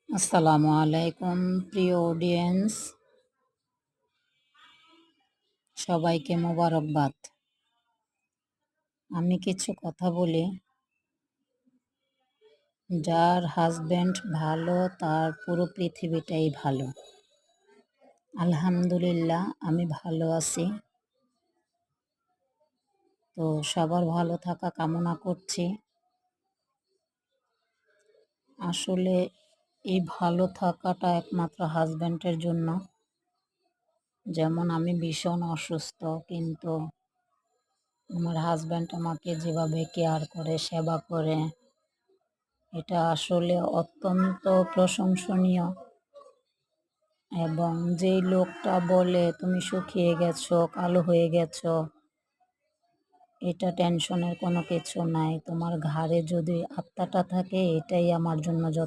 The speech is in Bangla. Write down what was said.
আসসালামু আলাইকুম প্রিয় অডিয়েন্স, সবাইকে মোবারকবাদ। আমি কিছু কথা বলি। যার হাজব্যান্ড ভালো তার পুরো পৃথিবীটাই ভালো। আলহামদুলিল্লাহ আমি ভালো আছি। তো সবার ভালো থাকা কামনা করছি। আসলে এই ভালো থাকাটা একমাত্র হাজব্যান্ডের জন্য। যেমন আমি ভীষণ অসুস্থ, কিন্তু আমার হাজব্যান্ড আমাকে যেভাবে কেয়ার করে, সেবা করে, এটা আসলে অত্যন্ত প্রশংসনীয়। এবং যেই লোকটা বলে তুমি শুকিয়ে গেছো, কালো হয়ে গেছো, এটা টেনশনের কোনো কিছু নাই। তোমার ঘাড়ে যদি আত্মাটা থাকে, এটাই আমার জন্য যথেষ্ট।